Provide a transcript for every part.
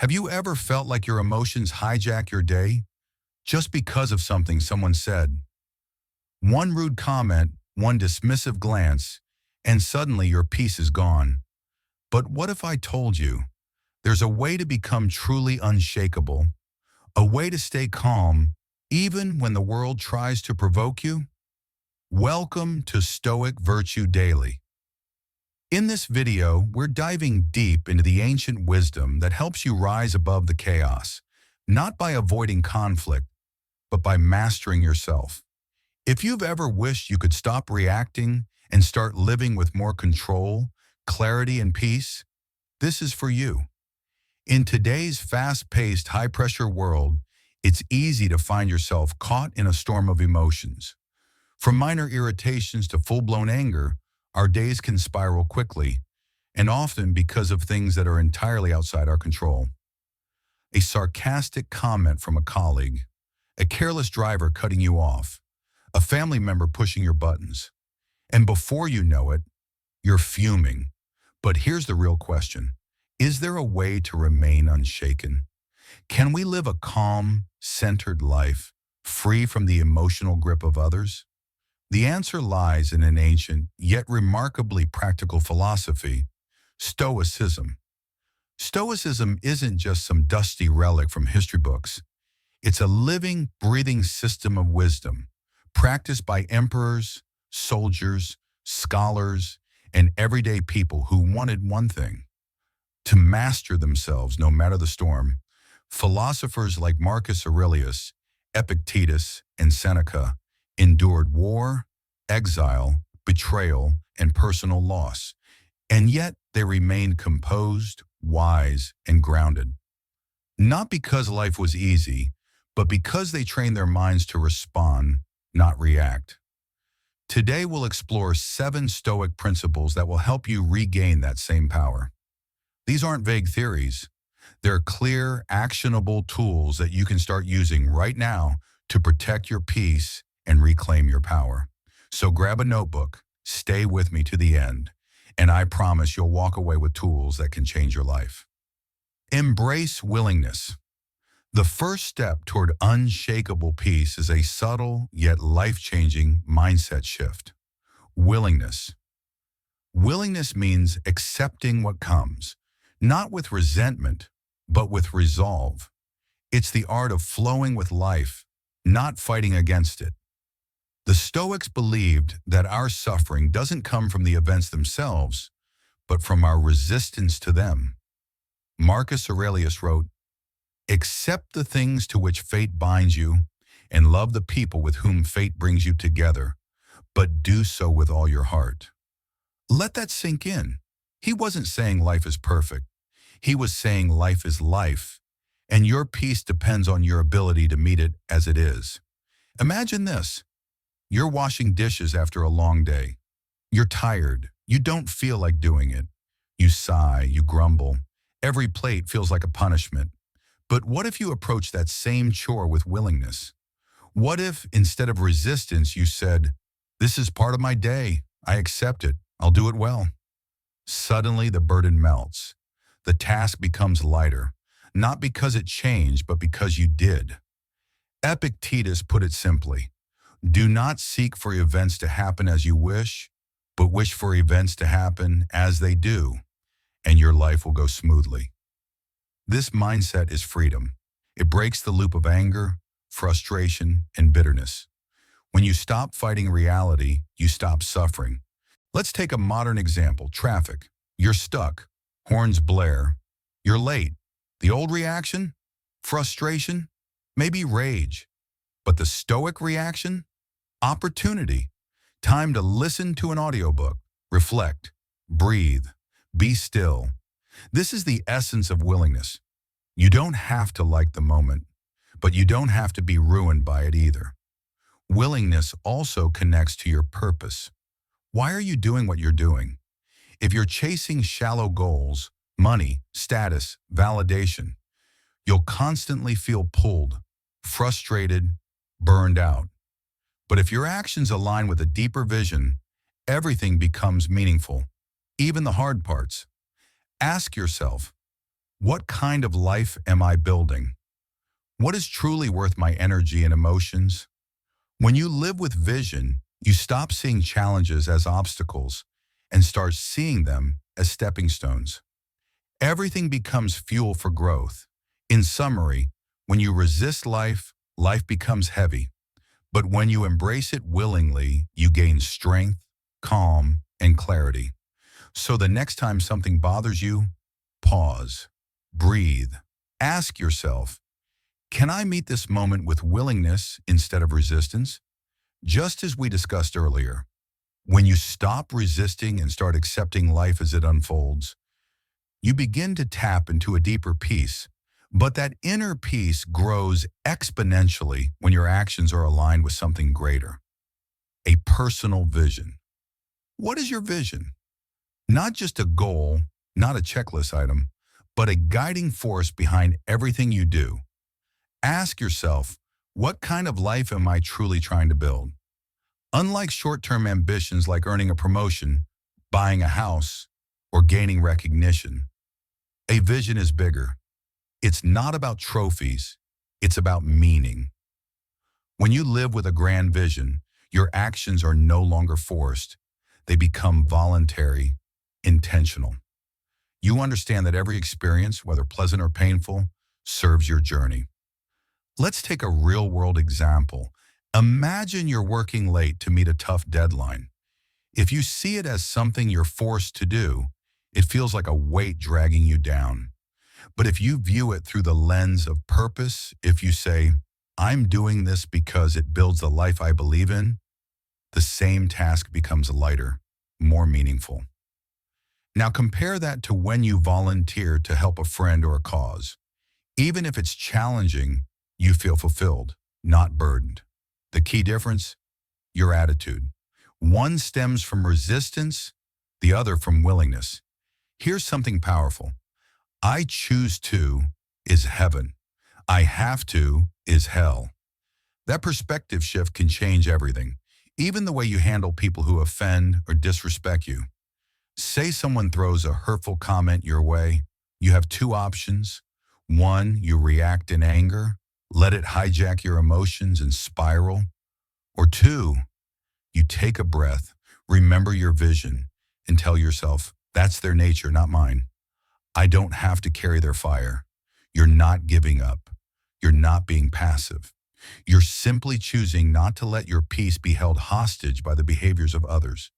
Have you ever felt like your emotions hijack your day just because of something someone said? One rude comment, one dismissive glance, and suddenly your peace is gone. But what if I told you there's a way to become truly unshakable, a way to stay calm even when the world tries to provoke you? Welcome to Stoic Virtue Daily. In this video, we're diving deep into the ancient wisdom that helps you rise above the chaos, not by avoiding conflict, but by mastering yourself. If you've ever wished you could stop reacting and start living with more control, clarity, and peace, this is for you. In today's fast-paced, high-pressure world, it's easy to find yourself caught in a storm of emotions. From minor irritations to full-blown anger, our days can spiral quickly, and often because of things that are entirely outside our control. A sarcastic comment from a colleague, a careless driver cutting you off, a family member pushing your buttons. And before you know it, you're fuming. But here's the real question. Is there a way to remain unshaken? Can we live a calm, centered life, free from the emotional grip of others? The answer lies in an ancient, yet remarkably practical philosophy, Stoicism. Stoicism isn't just some dusty relic from history books. It's a living, breathing system of wisdom, practiced by emperors, soldiers, scholars, and everyday people who wanted one thing: to master themselves no matter the storm. Philosophers like Marcus Aurelius, Epictetus, and Seneca endured war, exile, betrayal, and personal loss, and yet they remained composed, wise, and grounded. Not because life was easy, but because they trained their minds to respond, not react. Today we'll explore 7 Stoic principles that will help you regain that same power. These aren't vague theories. They're clear, actionable tools that you can start using right now to protect your peace and reclaim your power. So grab a notebook, stay with me to the end, and I promise you'll walk away with tools that can change your life. Embrace willingness. The first step toward unshakable peace is a subtle yet life-changing mindset shift. Willingness. Willingness means accepting what comes, not with resentment, but with resolve. It's the art of flowing with life, not fighting against it. The Stoics believed that our suffering doesn't come from the events themselves, but from our resistance to them. Marcus Aurelius wrote, "Accept the things to which fate binds you, and love the people with whom fate brings you together, but do so with all your heart." Let that sink in. He wasn't saying life is perfect. He was saying life is life, and your peace depends on your ability to meet it as it is. Imagine this. You're washing dishes after a long day. You're tired. You don't feel like doing it. You sigh, you grumble. Every plate feels like a punishment. But what if you approach that same chore with willingness? What if, instead of resistance, you said, "This is part of my day. I accept it. I'll do it well." Suddenly, the burden melts. The task becomes lighter, not because it changed, but because you did. Epictetus put it simply, "Do not seek for events to happen as you wish, but wish for events to happen as they do, and your life will go smoothly." This mindset is freedom. It breaks the loop of anger, frustration, and bitterness. When you stop fighting reality, you stop suffering. Let's take a modern example, traffic. You're stuck, horns blare. You're late. The old reaction? Frustration? Maybe rage. But the Stoic reaction? Opportunity. Time to listen to an audiobook, reflect, breathe, be still. This is the essence of willingness. You don't have to like the moment, but you don't have to be ruined by it either. Willingness also connects to your purpose. Why are you doing what you're doing? If you're chasing shallow goals, money, status, validation, you'll constantly feel pulled, frustrated, burned out. But if your actions align with a deeper vision, everything becomes meaningful, even the hard parts. Ask yourself, What kind of life am I building? What is truly worth my energy and emotions? When you live with vision, you stop seeing challenges as obstacles and start seeing them as stepping stones. Everything becomes fuel for growth. In summary, when you resist life, life becomes heavy. But when you embrace it willingly, you gain strength, calm, and clarity. So the next time something bothers you, pause, breathe, ask yourself, can I meet this moment with willingness instead of resistance? Just as we discussed earlier, when you stop resisting and start accepting life as it unfolds, you begin to tap into a deeper peace. But that inner peace grows exponentially when your actions are aligned with something greater, a personal vision. What is your vision? Not just a goal, not a checklist item, but a guiding force behind everything you do. Ask yourself, what kind of life am I truly trying to build? Unlike short-term ambitions like earning a promotion, buying a house, or gaining recognition, a vision is bigger. It's not about trophies, it's about meaning. When you live with a grand vision, your actions are no longer forced. They become voluntary, intentional. You understand that every experience, whether pleasant or painful, serves your journey. Let's take a real-world example. Imagine you're working late to meet a tough deadline. If you see it as something you're forced to do, it feels like a weight dragging you down. But if you view it through the lens of purpose, if you say, I'm doing this because it builds the life I believe in, the same task becomes lighter, more meaningful. Now compare that to when you volunteer to help a friend or a cause. Even if it's challenging, you feel fulfilled, not burdened. The key difference? Your attitude. One stems from resistance, the other from willingness. Here's something powerful. I choose to is heaven. I have to is hell. That perspective shift can change everything, even the way you handle people who offend or disrespect you. Say someone throws a hurtful comment your way. You have two options. One, you react in anger, let it hijack your emotions and spiral. Or two, you take a breath, remember your vision, and tell yourself, that's their nature, not mine. I don't have to carry their fire. You're not giving up. You're not being passive. You're simply choosing not to let your peace be held hostage by the behaviors of others.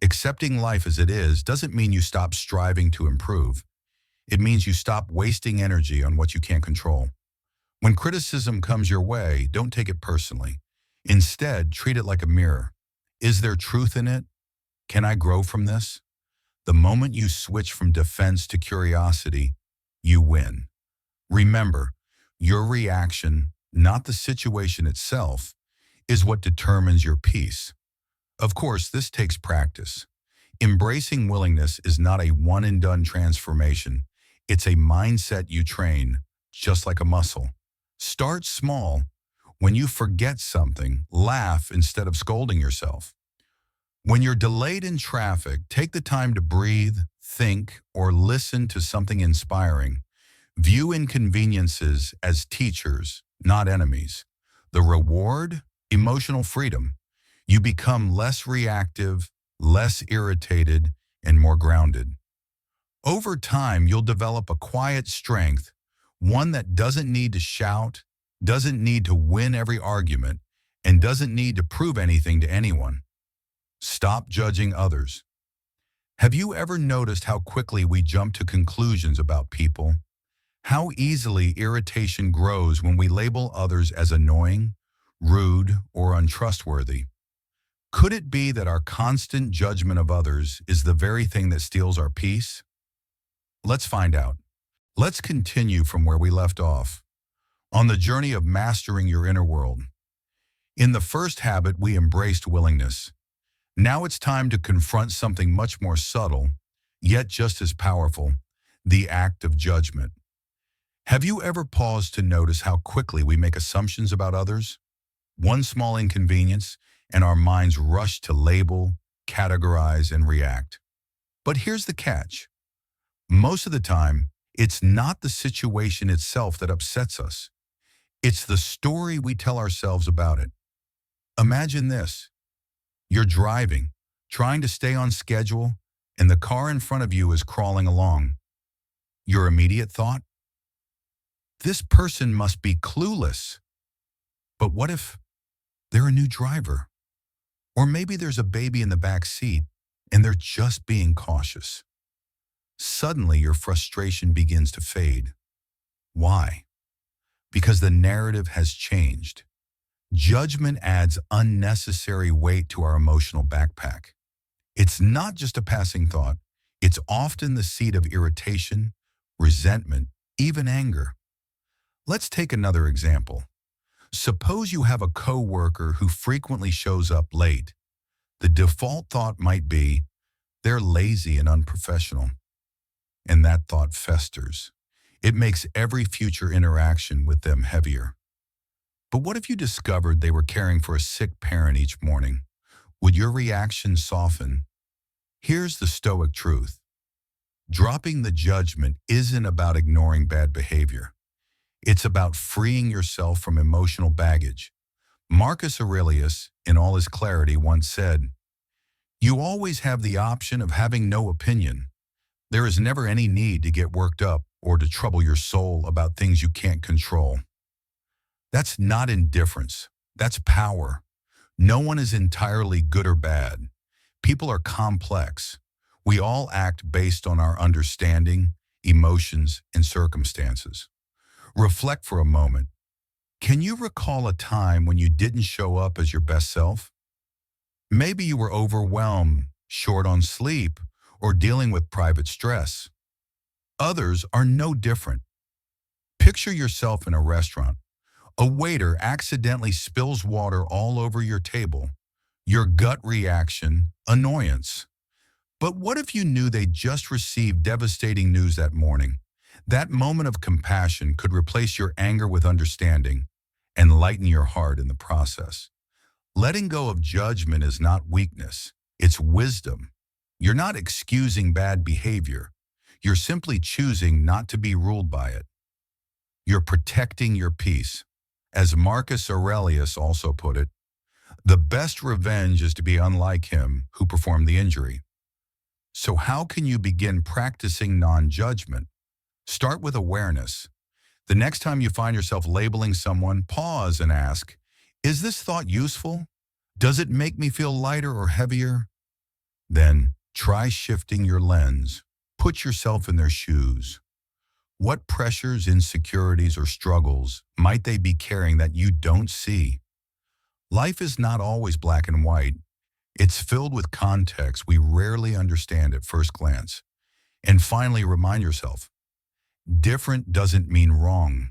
Accepting life as it is doesn't mean you stop striving to improve. It means you stop wasting energy on what you can't control. When criticism comes your way, don't take it personally. Instead, treat it like a mirror. Is there truth in it? Can I grow from this? The moment you switch from defense to curiosity, you win. Remember, your reaction, not the situation itself, is what determines your peace. Of course, this takes practice. Embracing willingness is not a one-and-done transformation. It's a mindset you train, just like a muscle. Start small. When you forget something, laugh instead of scolding yourself. When you're delayed in traffic, take the time to breathe, think, or listen to something inspiring. View inconveniences as teachers, not enemies. The reward? Emotional freedom. You become less reactive, less irritated, and more grounded. Over time, you'll develop a quiet strength, one that doesn't need to shout, doesn't need to win every argument, and doesn't need to prove anything to anyone. Stop judging others. Have you ever noticed how quickly we jump to conclusions about people? How easily irritation grows when we label others as annoying, rude, or untrustworthy? Could it be that our constant judgment of others is the very thing that steals our peace? Let's find out. Let's continue from where we left off, on the journey of mastering your inner world. In the first habit, we embraced willingness. Now it's time to confront something much more subtle, yet just as powerful, the act of judgment. Have you ever paused to notice how quickly we make assumptions about others? One small inconvenience, and our minds rush to label, categorize, and react. But here's the catch. Most of the time, It's not the situation itself that upsets us. It's the story we tell ourselves about it. Imagine this. You're driving, trying to stay on schedule, and the car in front of you is crawling along. Your immediate thought? This person must be clueless. But what if they're a new driver? Or maybe there's a baby in the back seat and they're just being cautious. Suddenly your frustration begins to fade. Why? Because the narrative has changed. Judgment adds unnecessary weight to our emotional backpack. It's not just a passing thought. It's often the seed of irritation, resentment, even anger. Let's take another example. Suppose you have a coworker who frequently shows up late. The default thought might be, they're lazy and unprofessional. And that thought festers. It makes every future interaction with them heavier. But what if you discovered they were caring for a sick parent each morning? Would your reaction soften? Here's the Stoic truth. Dropping the judgment isn't about ignoring bad behavior. It's about freeing yourself from emotional baggage. Marcus Aurelius, in all his clarity, once said, "You always have the option of having no opinion. There is never any need to get worked up or to trouble your soul about things you can't control." That's not indifference. That's power. No one is entirely good or bad. People are complex. We all act based on our understanding, emotions, and circumstances. Reflect for a moment. Can you recall a time when you didn't show up as your best self? Maybe you were overwhelmed, short on sleep, or dealing with private stress. Others are no different. Picture yourself in a restaurant. A waiter accidentally spills water all over your table. Your gut reaction, annoyance. But what if you knew they just received devastating news that morning? That moment of compassion could replace your anger with understanding and lighten your heart in the process. Letting go of judgment is not weakness, it's wisdom. You're not excusing bad behavior. You're simply choosing not to be ruled by it. You're protecting your peace. As Marcus Aurelius also put it, the best revenge is to be unlike him who performed the injury. So how can you begin practicing non-judgment? Start with awareness. The next time you find yourself labeling someone, pause and ask, is this thought useful? Does it make me feel lighter or heavier? Then try shifting your lens. Put yourself in their shoes. What pressures, insecurities, or struggles might they be carrying that you don't see? Life is not always black and white. It's filled with context we rarely understand at first glance. And finally, remind yourself, different doesn't mean wrong.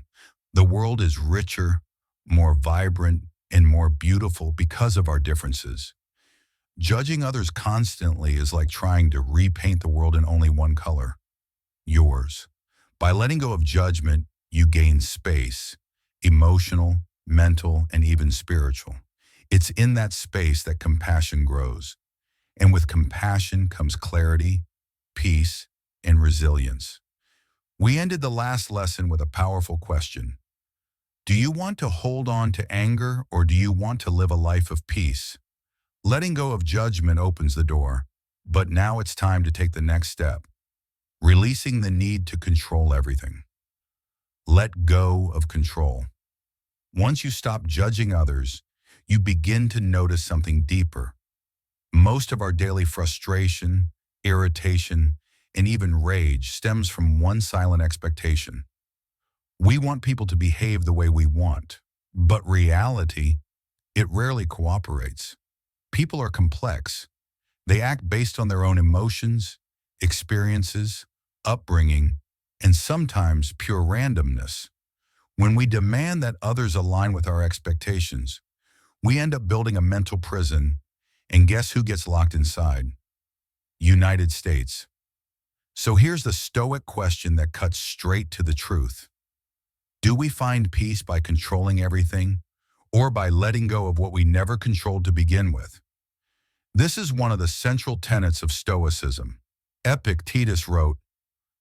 The world is richer, more vibrant, and more beautiful because of our differences. Judging others constantly is like trying to repaint the world in only one color, yours. By letting go of judgment, you gain space, emotional, mental, and even spiritual. It's in that space that compassion grows. And with compassion comes clarity, peace, and resilience. We ended the last lesson with a powerful question. Do you want to hold on to anger or do you want to live a life of peace? Letting go of judgment opens the door, but now it's time to take the next step, releasing the need to control everything. Let go of control. Once you stop judging others, you begin to notice something deeper. Most of our daily frustration, irritation, and even rage stems from one silent expectation. We want people to behave the way we want, but reality, it rarely cooperates. People are complex. They act based on their own emotions, experiences, upbringing, and sometimes pure randomness. When we demand that others align with our expectations, we end up building a mental prison, and guess who gets locked inside? United States. So here's the Stoic question that cuts straight to the truth. Do we find peace by controlling everything, or by letting go of what we never controlled to begin with? This is one of the central tenets of Stoicism. Epictetus wrote,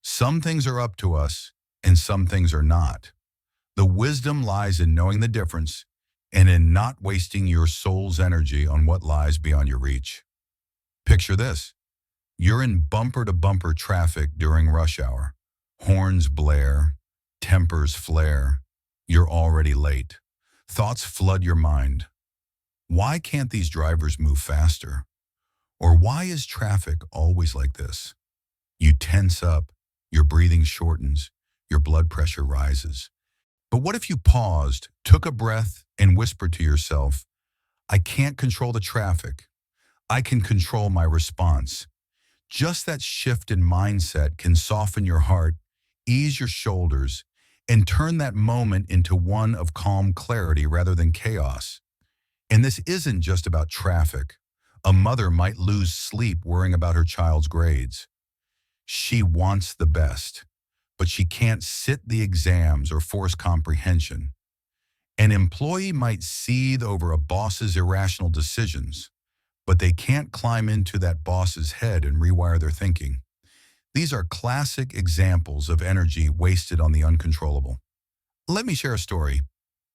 Some things are up to us, and some things are not. The wisdom lies in knowing the difference and in not wasting your soul's energy on what lies beyond your reach. Picture this. You're in bumper-to-bumper traffic during rush hour. Horns blare, tempers flare. You're already late. Thoughts flood your mind. Why can't these drivers move faster? Or why is traffic always like this? You tense up, your breathing shortens, your blood pressure rises. But what if you paused, took a breath, and whispered to yourself, I can't control the traffic. I can control my response. Just that shift in mindset can soften your heart, ease your shoulders, and turn that moment into one of calm clarity rather than chaos. And this isn't just about traffic. A mother might lose sleep worrying about her child's grades. She wants the best, but she can't sit the exams or force comprehension. An employee might seethe over a boss's irrational decisions, but they can't climb into that boss's head and rewire their thinking. These are classic examples of energy wasted on the uncontrollable. Let me share a story.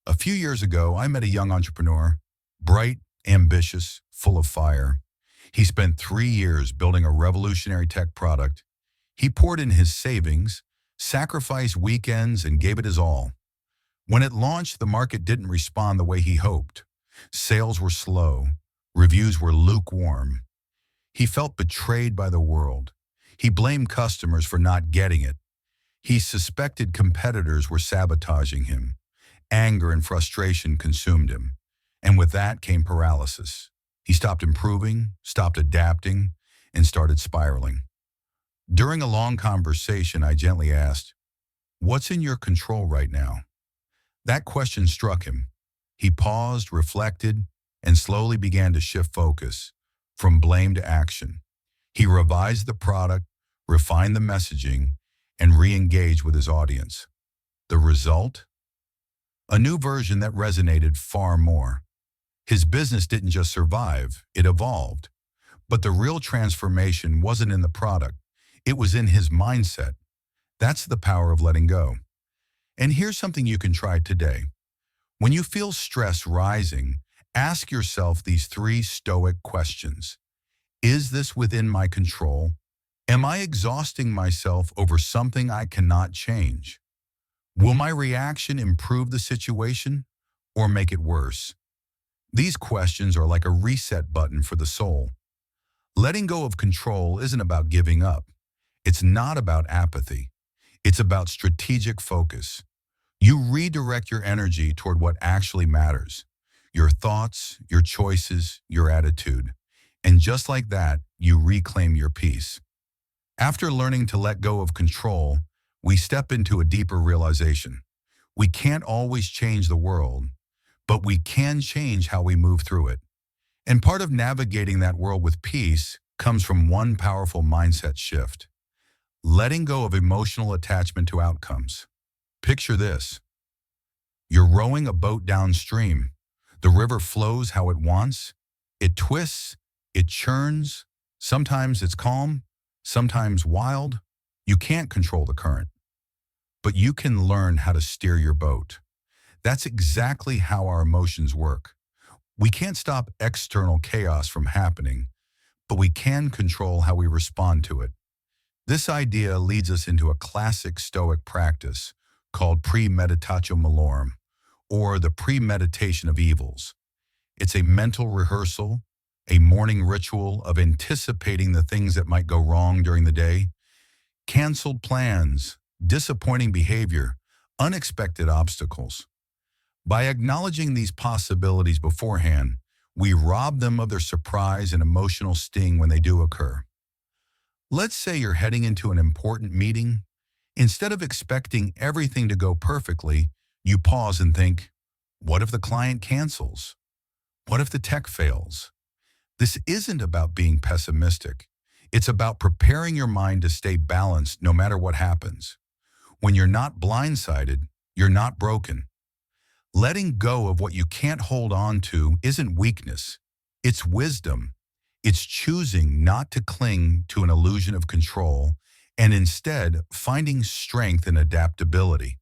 A few years ago, I met a young entrepreneur, bright, ambitious, full of fire. He spent 3 years building a revolutionary tech product. He poured in his savings, sacrificed weekends, and gave it his all. When it launched, the market didn't respond the way he hoped. Sales were slow. Reviews were lukewarm. He felt betrayed by the world. He blamed customers for not getting it. He suspected competitors were sabotaging him. Anger and frustration consumed him. And with that came paralysis. He stopped improving, stopped adapting, and started spiraling. During a long conversation, I gently asked, "What's in your control right now?" That question struck him. He paused, reflected, and slowly began to shift focus from blame to action. He revised the product, refined the messaging, and re-engaged with his audience. The result? A new version that resonated far more. His business didn't just survive, it evolved. But the real transformation wasn't in the product, it was in his mindset. That's the power of letting go. And here's something you can try today. When you feel stress rising, ask yourself these 3 Stoic questions. Is this within my control? Am I exhausting myself over something I cannot change? Will my reaction improve the situation or make it worse? These questions are like a reset button for the soul. Letting go of control isn't about giving up. It's not about apathy. It's about strategic focus. You redirect your energy toward what actually matters. Your thoughts, your choices, your attitude. And just like that, you reclaim your peace. After learning to let go of control, we step into a deeper realization. We can't always change the world, but we can change how we move through it. And part of navigating that world with peace comes from one powerful mindset shift. Letting go of emotional attachment to outcomes. Picture this. You're rowing a boat downstream. The river flows how it wants. It twists, it churns. Sometimes it's calm, sometimes wild. You can't control the current, but you can learn how to steer your boat. That's exactly how our emotions work. We can't stop external chaos from happening, but we can control how we respond to it. This idea leads us into a classic Stoic practice called premeditatio malorum, or the premeditation of evils. It's a mental rehearsal, a morning ritual of anticipating the things that might go wrong during the day. Canceled plans, disappointing behavior, unexpected obstacles. By acknowledging these possibilities beforehand, we rob them of their surprise and emotional sting when they do occur. Let's say you're heading into an important meeting. Instead of expecting everything to go perfectly, you pause and think, what if the client cancels? What if the tech fails? This isn't about being pessimistic. It's about preparing your mind to stay balanced no matter what happens. When you're not blindsided, you're not broken. Letting go of what you can't hold on to isn't weakness. It's wisdom. It's choosing not to cling to an illusion of control and instead finding strength and adaptability.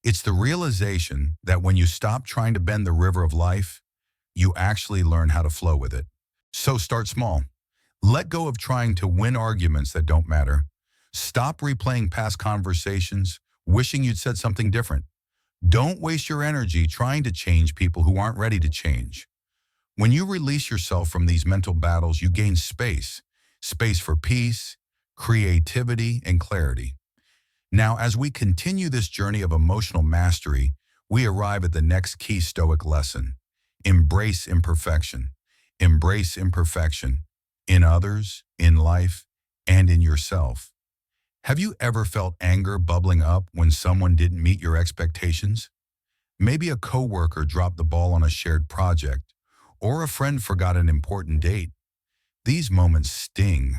It's the realization that when you stop trying to bend the river of life, you actually learn how to flow with it. So start small. Let go of trying to win arguments that don't matter. Stop replaying past conversations, wishing you'd said something different. Don't waste your energy trying to change people who aren't ready to change. When you release yourself from these mental battles, you gain space. Space for peace, creativity, and clarity. Now, as we continue this journey of emotional mastery, we arrive at the next key Stoic lesson. Embrace imperfection. Embrace imperfection in others, in life, and in yourself. Have you ever felt anger bubbling up when someone didn't meet your expectations? Maybe a coworker dropped the ball on a shared project, or a friend forgot an important date. These moments sting,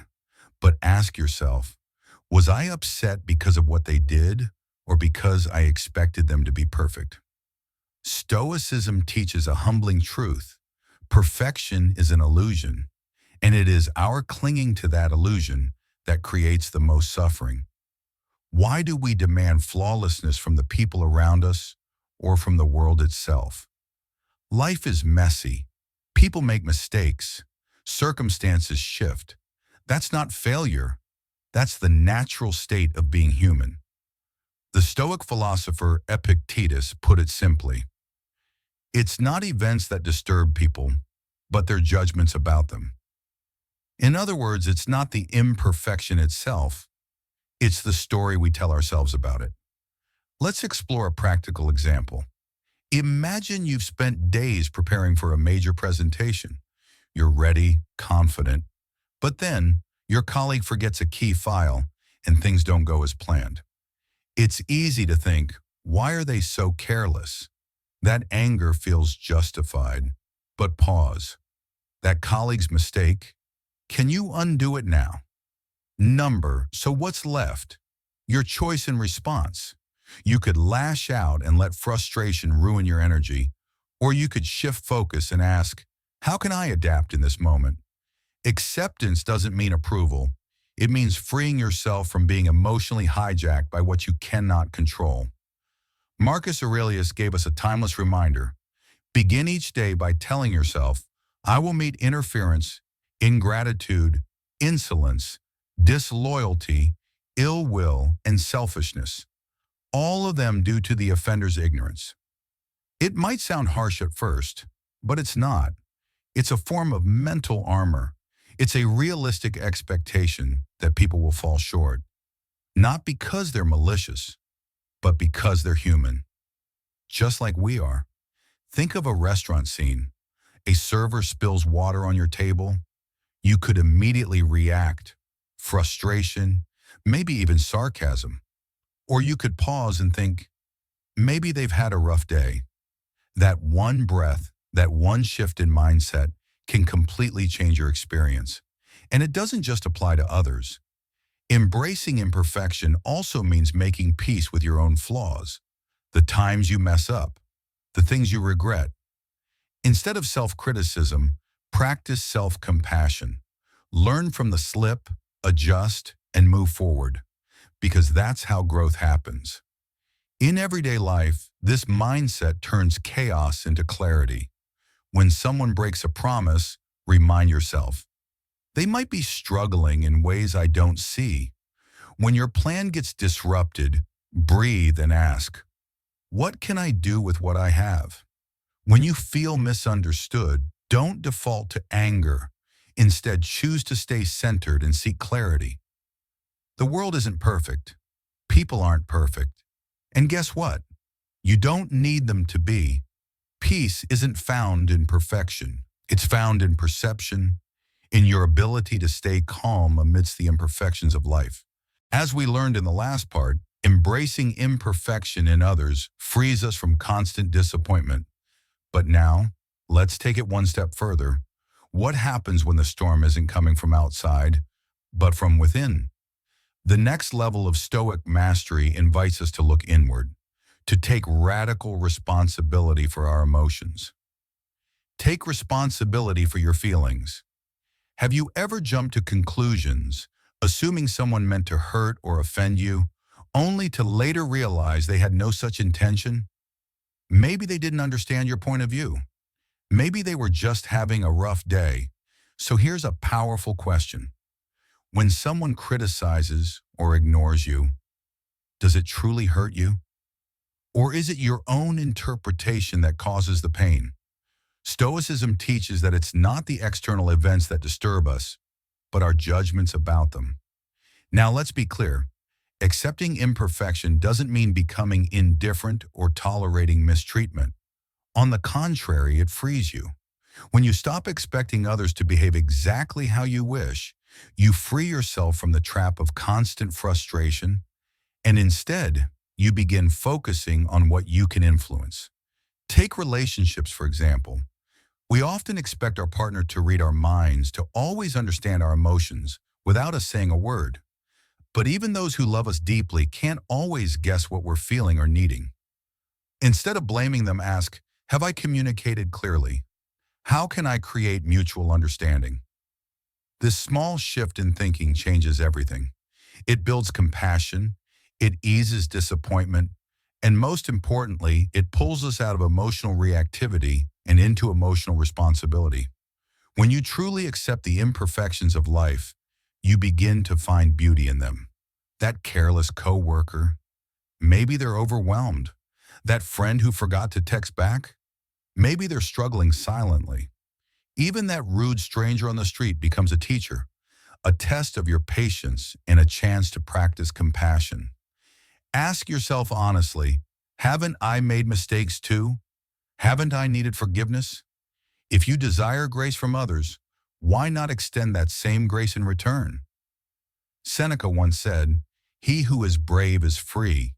but ask yourself, was I upset because of what they did, or because I expected them to be perfect? Stoicism teaches a humbling truth. Perfection is an illusion, and it is our clinging to that illusion that creates the most suffering. Why do we demand flawlessness from the people around us or from the world itself? Life is messy. People make mistakes. Circumstances shift. That's not failure. That's the natural state of being human. The Stoic philosopher Epictetus put it simply. It's not events that disturb people, but their judgments about them. In other words, it's not the imperfection itself, it's the story we tell ourselves about it. Let's explore a practical example. Imagine you've spent days preparing for a major presentation. You're ready, confident, but then your colleague forgets a key file and things don't go as planned. It's easy to think, why are they so careless? That anger feels justified. But pause. That colleague's mistake, can you undo it now? So what's left? Your choice in response. You could lash out and let frustration ruin your energy, or you could shift focus and ask, how can I adapt in this moment? Acceptance doesn't mean approval. It means freeing yourself from being emotionally hijacked by what you cannot control. Marcus Aurelius gave us a timeless reminder. Begin each day by telling yourself, I will meet interference, ingratitude, insolence, disloyalty, ill will, and selfishness, all of them due to the offender's ignorance. It might sound harsh at first, but it's not. It's a form of mental armor. It's a realistic expectation that people will fall short, not because they're malicious, but because they're human, just like we are. Think of a restaurant scene. A server spills water on your table. You could immediately react, frustration, maybe even sarcasm. Or you could pause and think, maybe they've had a rough day. That one breath, that one shift in mindset can completely change your experience. And it doesn't just apply to others. Embracing imperfection also means making peace with your own flaws, the times you mess up, the things you regret. Instead of self-criticism, practice self-compassion. Learn from the slip, adjust, and move forward, because that's how growth happens. In everyday life, this mindset turns chaos into clarity. When someone breaks a promise, remind yourself, they might be struggling in ways I don't see. When your plan gets disrupted, breathe and ask, what can I do with what I have? When you feel misunderstood, don't default to anger. Instead, choose to stay centered and seek clarity. The world isn't perfect. People aren't perfect. And guess what? You don't need them to be. Peace isn't found in perfection. It's found in perception, in your ability to stay calm amidst the imperfections of life. As we learned in the last part, embracing imperfection in others frees us from constant disappointment. But now, let's take it one step further. What happens when the storm isn't coming from outside, but from within? The next level of Stoic mastery invites us to look inward, to take radical responsibility for our emotions. Take responsibility for your feelings. Have you ever jumped to conclusions, assuming someone meant to hurt or offend you, only to later realize they had no such intention. Maybe they didn't understand your point of view. Maybe they were just having a rough day. So here's a powerful question. When someone criticizes or ignores you, does it truly hurt you? Or is it your own interpretation that causes the pain? Stoicism teaches that it's not the external events that disturb us, but our judgments about them. Now let's be clear. Accepting imperfection doesn't mean becoming indifferent or tolerating mistreatment. On the contrary, it frees you. When you stop expecting others to behave exactly how you wish, you free yourself from the trap of constant frustration, and instead, you begin focusing on what you can influence. Take relationships, for example. We often expect our partner to read our minds, to always understand our emotions, without us saying a word. But even those who love us deeply can't always guess what we're feeling or needing. Instead of blaming them, ask, have I communicated clearly? How can I create mutual understanding? This small shift in thinking changes everything. It builds compassion, it eases disappointment, and most importantly, it pulls us out of emotional reactivity and into emotional responsibility. When you truly accept the imperfections of life, you begin to find beauty in them. That careless coworker, maybe they're overwhelmed. That friend who forgot to text back, maybe they're struggling silently. Even that rude stranger on the street becomes a teacher, a test of your patience and a chance to practice compassion. Ask yourself honestly, haven't I made mistakes too? Haven't I needed forgiveness? If you desire grace from others, why not extend that same grace in return? Seneca once said, "He who is brave is free."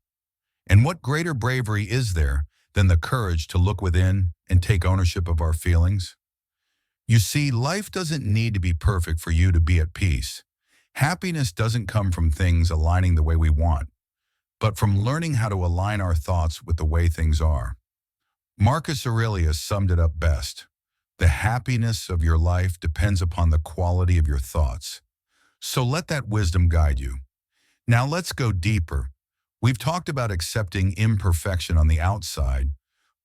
And what greater bravery is there than the courage to look within and take ownership of our feelings? You see, life doesn't need to be perfect for you to be at peace. Happiness doesn't come from things aligning the way we want, but from learning how to align our thoughts with the way things are. Marcus Aurelius summed it up best. The happiness of your life depends upon the quality of your thoughts. So let that wisdom guide you. Now let's go deeper. We've talked about accepting imperfection on the outside,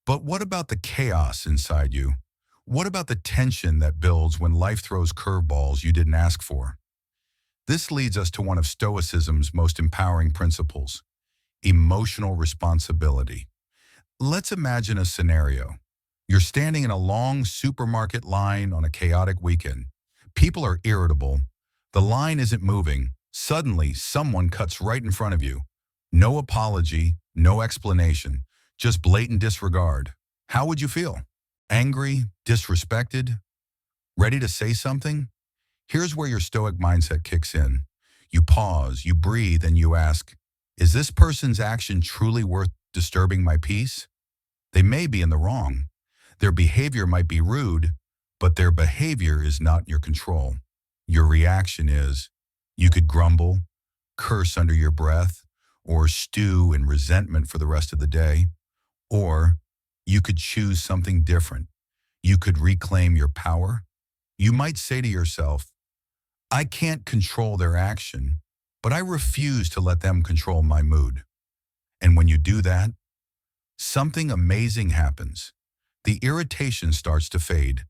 but what about the chaos inside you? What about the tension that builds when life throws curveballs you didn't ask for? This leads us to one of Stoicism's most empowering principles, emotional responsibility. Let's imagine a scenario. You're standing in a long supermarket line on a chaotic weekend. People are irritable. The line isn't moving. Suddenly, someone cuts right in front of you. No apology, no explanation, just blatant disregard. How would you feel? Angry, disrespected, ready to say something? Here's where your Stoic mindset kicks in. You pause, you breathe, and you ask, is this person's action truly worth disturbing my peace? They may be in the wrong. Their behavior might be rude, but their behavior is not in your control. Your reaction is, you could grumble, curse under your breath, or stew in resentment for the rest of the day. Or you could choose something different. You could reclaim your power. You might say to yourself, I can't control their action, but I refuse to let them control my mood. And when you do that, something amazing happens. The irritation starts to fade.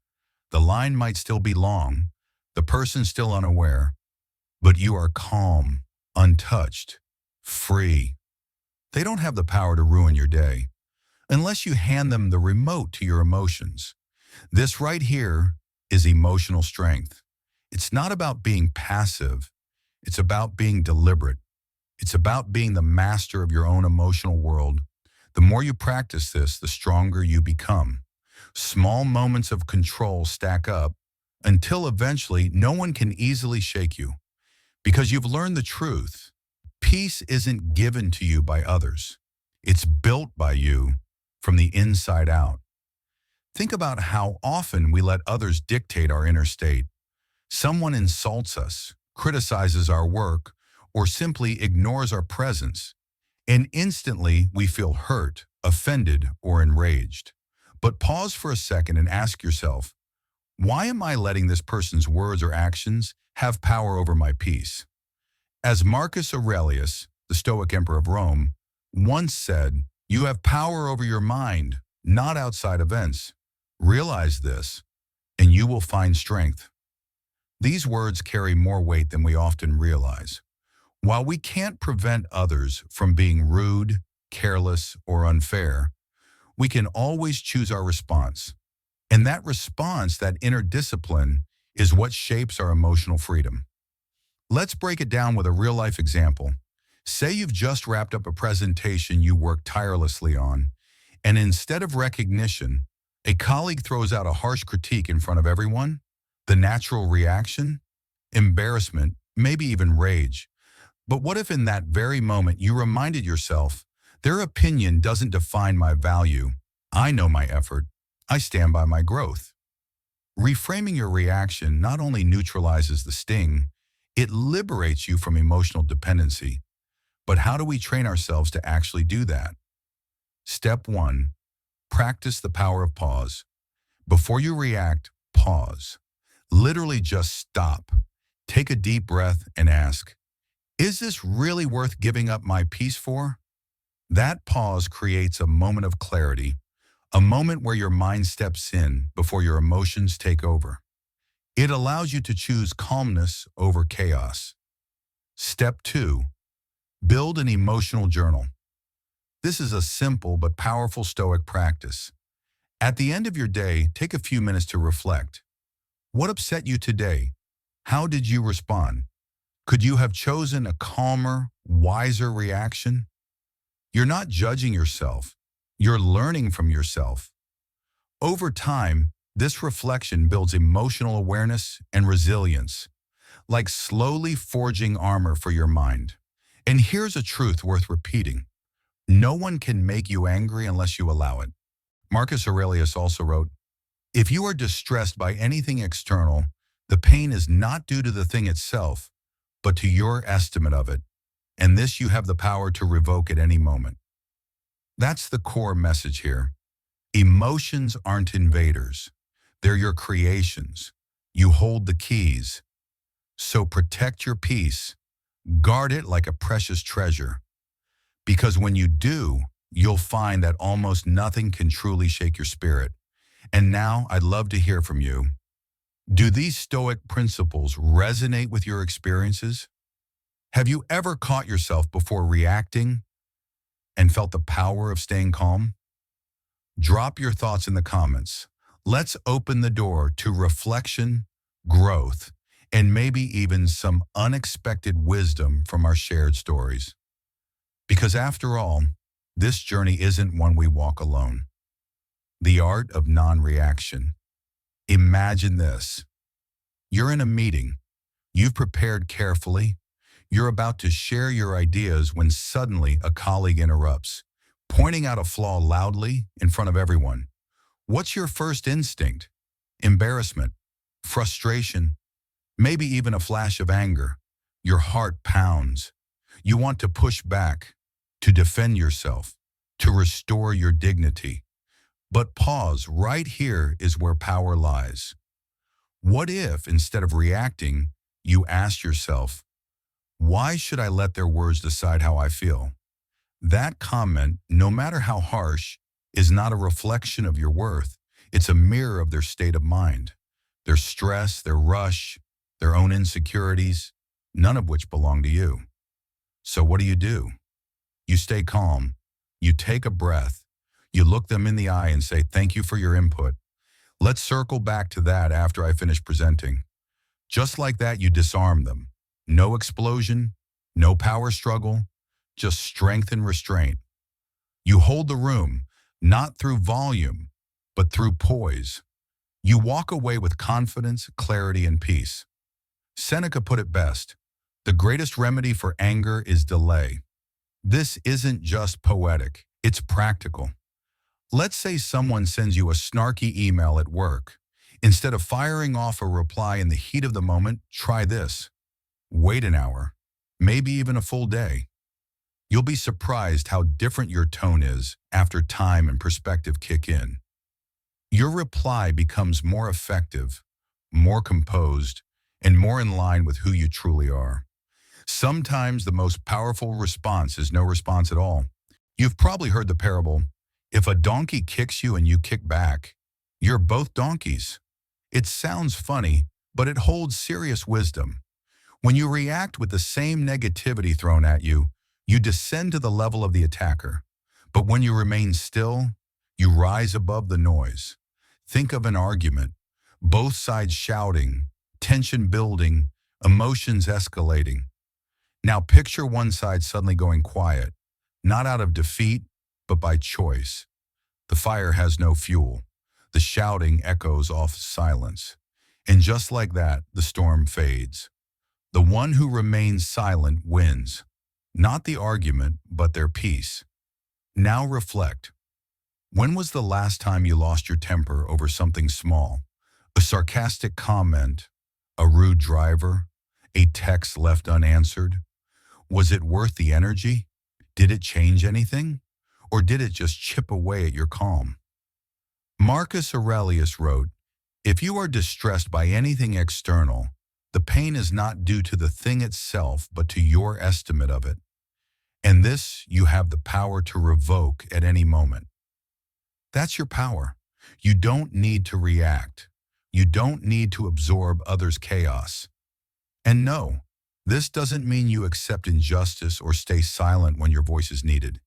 The line might still be long, the person still unaware, but you are calm, untouched, free. They don't have the power to ruin your day unless you hand them the remote to your emotions. This right here is emotional strength. It's not about being passive. It's about being deliberate. It's about being the master of your own emotional world. The more you practice this, the stronger you become. Small moments of control stack up until eventually no one can easily shake you because you've learned the truth. Peace isn't given to you by others. It's built by you from the inside out. Think about how often we let others dictate our inner state. Someone insults us, criticizes our work, or simply ignores our presence, and instantly we feel hurt, offended, or enraged. But pause for a second and ask yourself, why am I letting this person's words or actions have power over my peace? As Marcus Aurelius, the Stoic emperor of Rome, once said, "You have power over your mind, not outside events. Realize this, and you will find strength." These words carry more weight than we often realize. While we can't prevent others from being rude, careless, or unfair, we can always choose our response. And that response, that inner discipline, is what shapes our emotional freedom. Let's break it down with a real-life example. Say you've just wrapped up a presentation you worked tirelessly on, and instead of recognition, a colleague throws out a harsh critique in front of everyone. The natural reaction? Embarrassment, maybe even rage. But what if in that very moment you reminded yourself, their opinion doesn't define my value. I know my effort. I stand by my growth. Reframing your reaction not only neutralizes the sting, it liberates you from emotional dependency. But how do we train ourselves to actually do that? Step 1. Practice the power of pause. Before you react, pause. Literally just stop. Take a deep breath and ask, is this really worth giving up my peace for? That pause creates a moment of clarity, a moment where your mind steps in before your emotions take over. It allows you to choose calmness over chaos. Step 2. Build an emotional journal. This is a simple but powerful Stoic practice. At the end of your day, take a few minutes to reflect. What upset you today? How did you respond? Could you have chosen a calmer, wiser reaction? You're not judging yourself. You're learning from yourself. Over time, this reflection builds emotional awareness and resilience, like slowly forging armor for your mind. And here's a truth worth repeating. No one can make you angry unless you allow it. Marcus Aurelius also wrote, "If you are distressed by anything external, the pain is not due to the thing itself, but to your estimate of it, and this you have the power to revoke at any moment." That's the core message here. Emotions aren't invaders. They're your creations. You hold the keys. So protect your peace. Guard it like a precious treasure. Because when you do, you'll find that almost nothing can truly shake your spirit. And now I'd love to hear from you. Do these Stoic principles resonate with your experiences? Have you ever caught yourself before reacting and felt the power of staying calm? Drop your thoughts in the comments. Let's open the door to reflection, growth, and maybe even some unexpected wisdom from our shared stories. Because after all, this journey isn't one we walk alone. The art of non-reaction. Imagine this. You're in a meeting. You've prepared carefully. You're about to share your ideas when suddenly a colleague interrupts, pointing out a flaw loudly in front of everyone. What's your first instinct? Embarrassment, frustration, maybe even a flash of anger. Your heart pounds. You want to push back, to defend yourself, to restore your dignity. But pause, right here is where power lies. What if, instead of reacting, you asked yourself, why should I let their words decide how I feel? That comment, no matter how harsh, is not a reflection of your worth. It's a mirror of their state of mind, their stress, their rush, their own insecurities, none of which belong to you. So what do? You stay calm. You take a breath. You look them in the eye and say, thank you for your input. Let's circle back to that after I finish presenting. Just like that, you disarm them. No explosion, no power struggle, just strength and restraint. You hold the room, not through volume, but through poise. You walk away with confidence, clarity, and peace. Seneca put it best, the greatest remedy for anger is delay. This isn't just poetic, it's practical. Let's say someone sends you a snarky email at work. Instead of firing off a reply in the heat of the moment, try this. Wait an hour, maybe even a full day. You'll be surprised how different your tone is after time and perspective kick in. Your reply becomes more effective, more composed, and more in line with who you truly are. Sometimes the most powerful response is no response at all. You've probably heard the parable, if a donkey kicks you and you kick back, you're both donkeys. It sounds funny, but it holds serious wisdom. When you react with the same negativity thrown at you, you descend to the level of the attacker. But when you remain still, you rise above the noise. Think of an argument, both sides shouting, tension building, emotions escalating. Now picture one side suddenly going quiet, not out of defeat, but by choice. The fire has no fuel. The shouting echoes off silence. And just like that, the storm fades. The one who remains silent wins, not the argument, but their peace. Now reflect. When was the last time you lost your temper over something small? A sarcastic comment, a rude driver, a text left unanswered? Was it worth the energy? Did it change anything? Or did it just chip away at your calm? Marcus Aurelius wrote, "If you are distressed by anything external, the pain is not due to the thing itself, but to your estimate of it. And this you have the power to revoke at any moment." That's your power. You don't need to react. You don't need to absorb others' chaos. And no, this doesn't mean you accept injustice or stay silent when your voice is needed.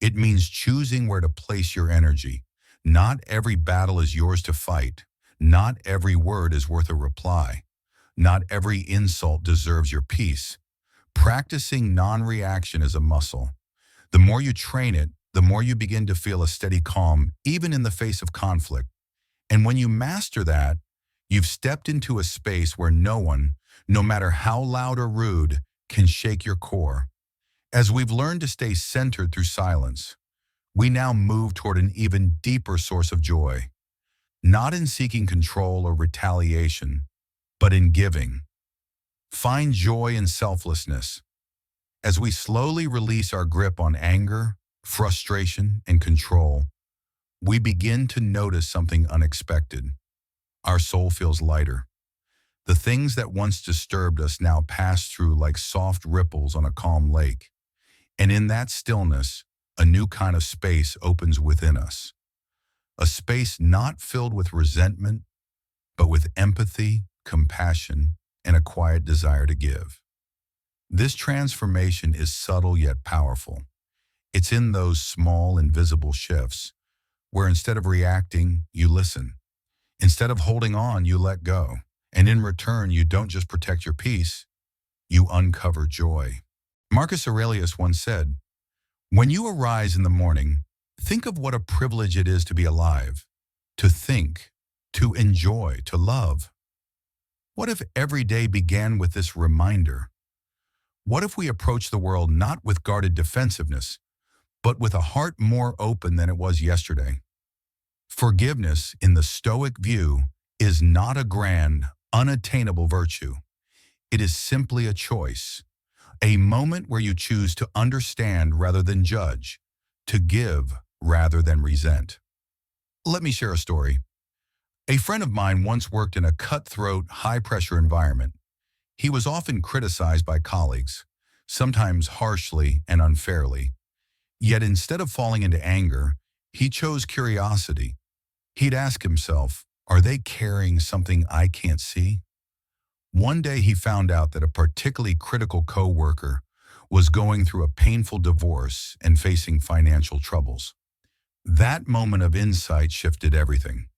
It means choosing where to place your energy. Not every battle is yours to fight. Not every word is worth a reply. Not every insult deserves your peace. Practicing non-reaction is a muscle. The more you train it, the more you begin to feel a steady calm, even in the face of conflict. And when you master that, you've stepped into a space where no one, no matter how loud or rude, can shake your core. As we've learned to stay centered through silence, we now move toward an even deeper source of joy, not in seeking control or retaliation, but in giving. Find joy in selflessness. As we slowly release our grip on anger, frustration, and control, we begin to notice something unexpected. Our soul feels lighter. The things that once disturbed us now pass through like soft ripples on a calm lake. And in that stillness, a new kind of space opens within us. A space not filled with resentment, but with empathy, compassion, and a quiet desire to give. This transformation is subtle yet powerful. It's in those small, invisible shifts where instead of reacting, you listen. Instead of holding on, you let go. And in return, you don't just protect your peace, you uncover joy. Marcus Aurelius once said, "When you arise in the morning, think of what a privilege it is to be alive, to think, to enjoy, to love." What if every day began with this reminder? What if we approach the world not with guarded defensiveness, but with a heart more open than it was yesterday? Forgiveness, in the Stoic view, is not a grand, unattainable virtue. It is simply a choice, a moment where you choose to understand rather than judge, to give rather than resent. Let me share a story. A friend of mine once worked in a cutthroat, high-pressure environment. He was often criticized by colleagues, sometimes harshly and unfairly. Yet instead of falling into anger, he chose curiosity. He'd ask himself, are they carrying something I can't see? One day he found out that a particularly critical coworker was going through a painful divorce and facing financial troubles. That moment of insight shifted everything.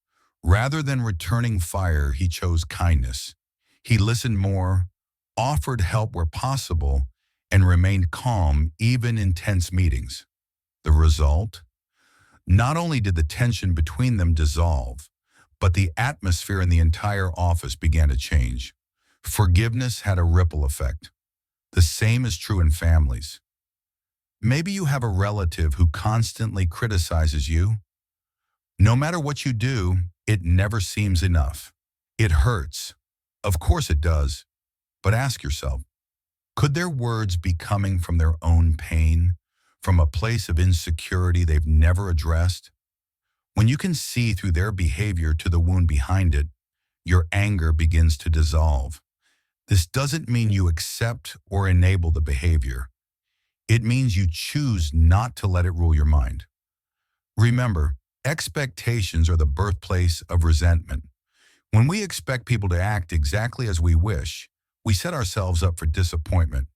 Rather than returning fire, he chose kindness. He listened more, offered help where possible, and remained calm even in tense meetings. The result? Not only did the tension between them dissolve, but the atmosphere in the entire office began to change. Forgiveness had a ripple effect. The same is true in families. Maybe you have a relative who constantly criticizes you. No matter what you do, it never seems enough. It hurts. Of course it does. But ask yourself, could their words be coming from their own pain, from a place of insecurity they've never addressed? When you can see through their behavior to the wound behind it, your anger begins to dissolve. This doesn't mean you accept or enable the behavior. It means you choose not to let it rule your mind. Remember, expectations are the birthplace of resentment. When we expect people to act exactly as we wish, we set ourselves up for disappointment.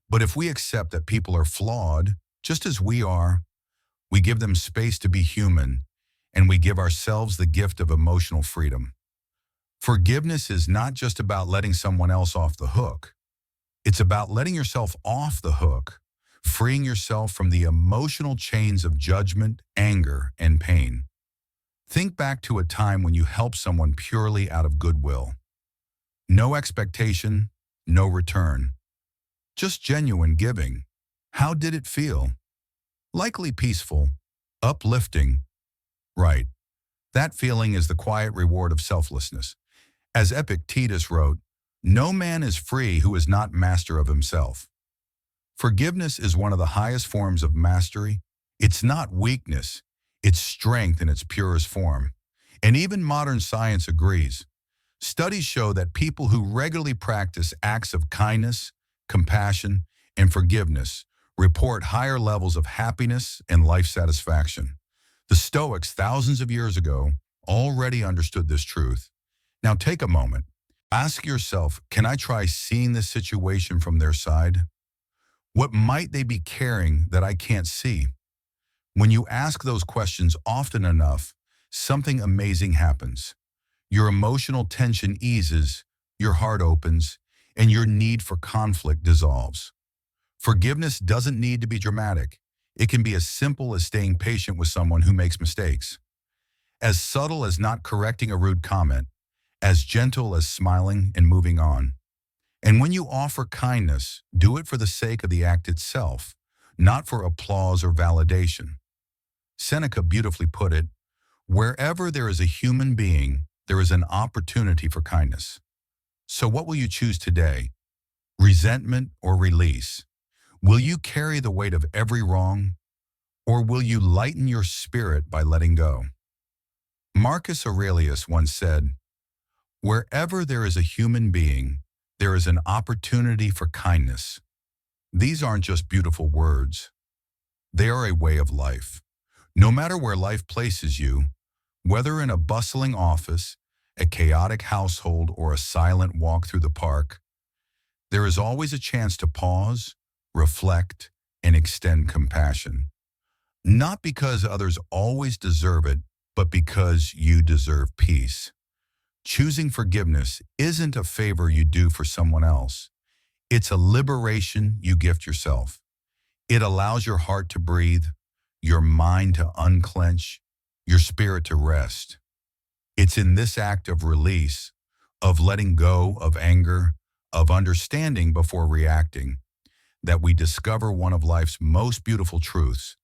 But if we accept that people are flawed, just as we are, we give them space to be human, and we give ourselves the gift of emotional freedom. Forgiveness is not just about letting someone else off the hook. It's about letting yourself off the hook, freeing yourself from the emotional chains of judgment, anger, and pain. Think back to a time when you helped someone purely out of goodwill. No expectation, no return. Just genuine giving. How did it feel? Likely peaceful, uplifting. Right. That feeling is the quiet reward of selflessness. As Epictetus wrote, "No man is free who is not master of himself." Forgiveness is one of the highest forms of mastery. It's not weakness, it's strength in its purest form. And even modern science agrees. Studies show that people who regularly practice acts of kindness, compassion, and forgiveness report higher levels of happiness and life satisfaction. The Stoics, thousands of years ago, already understood this truth. Now take a moment. Ask yourself, can I try seeing this situation from their side? What might they be carrying that I can't see? When you ask those questions often enough, something amazing happens. Your emotional tension eases, your heart opens, and your need for conflict dissolves. Forgiveness doesn't need to be dramatic. It can be as simple as staying patient with someone who makes mistakes. As subtle as not correcting a rude comment, as gentle as smiling and moving on. And when you offer kindness, do it for the sake of the act itself, not for applause or validation. Seneca beautifully put it, "Wherever there is a human being, there is an opportunity for kindness." So what will you choose today? Resentment or release? Will you carry the weight of every wrong, or will you lighten your spirit by letting go? Marcus Aurelius once said, "Wherever there is a human being, there is an opportunity for kindness." These aren't just beautiful words. They are a way of life. No matter where life places you, whether in a bustling office, a chaotic household, or a silent walk through the park, there is always a chance to pause, reflect, and extend compassion. Not because others always deserve it, but because you deserve peace. Choosing forgiveness isn't a favor you do for someone else. It's a liberation you gift yourself. It allows your heart to breathe, your mind to unclench, your spirit to rest. It's in this act of release, of letting go of anger, of understanding before reacting, that we discover one of life's most beautiful truths.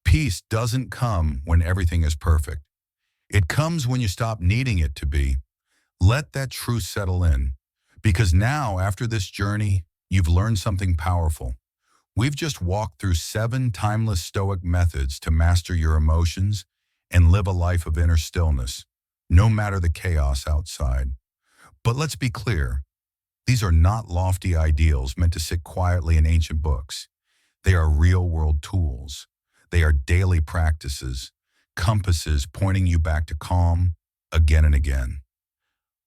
Peace doesn't come when everything is perfect. It comes when you stop needing it to be. Let that truth settle in, because now, after this journey, you've learned something powerful. We've just walked through 7 timeless Stoic methods to master your emotions and live a life of inner stillness, no matter the chaos outside. But let's be clear, these are not lofty ideals meant to sit quietly in ancient books. They are real-world tools. They are daily practices, compasses pointing you back to calm again and again.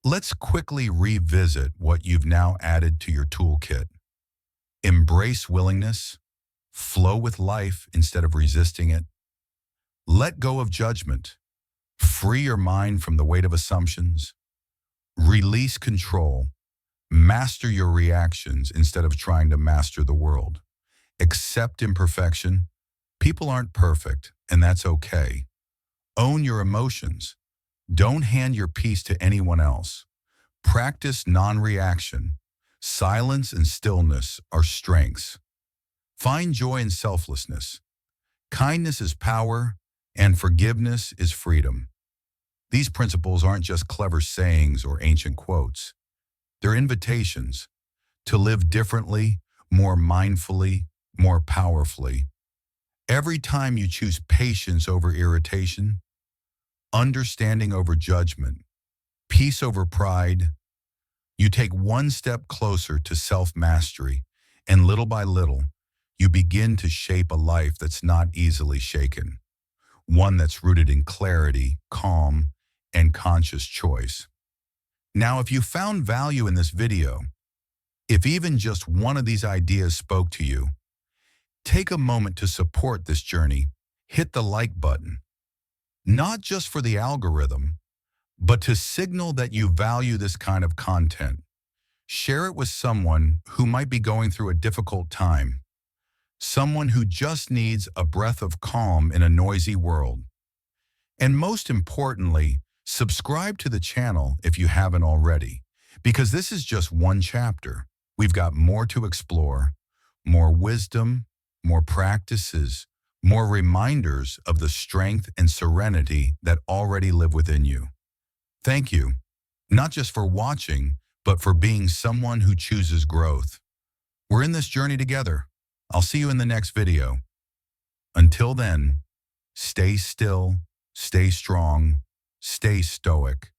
Let's quickly revisit what you've now added to your toolkit. Embrace willingness, flow with life instead of resisting it. Let go of judgment, free your mind from the weight of assumptions. Release control, master your reactions instead of trying to master the world. Accept imperfection. People aren't perfect, and that's okay. Own your emotions. Don't hand your peace to anyone else. Practice non-reaction. Silence and stillness are strengths. Find joy in selflessness. Kindness is power, and forgiveness is freedom. These principles aren't just clever sayings or ancient quotes. They're invitations to live differently, more mindfully, more powerfully. Every time you choose patience over irritation, understanding over judgment, peace over pride, You take one step closer to self-mastery, and little by little, you begin to shape a life that's not easily shaken, one that's rooted in clarity, calm, and conscious choice. Now, if you found value in this video, if even just one of these ideas spoke to you, take a moment to support this journey. Hit the like button, not just for the algorithm, but to signal that you value this kind of content. Share it with someone who might be going through a difficult time, someone who just needs a breath of calm in a noisy world. And most importantly, subscribe to the channel if you haven't already, because this is just one chapter. We've got more to explore, more wisdom, more practices, more reminders of the strength and serenity that already live within you. Thank you, not just for watching, but for being someone who chooses growth. We're in this journey together. I'll see you in the next video. Until then, stay still, stay strong, stay stoic.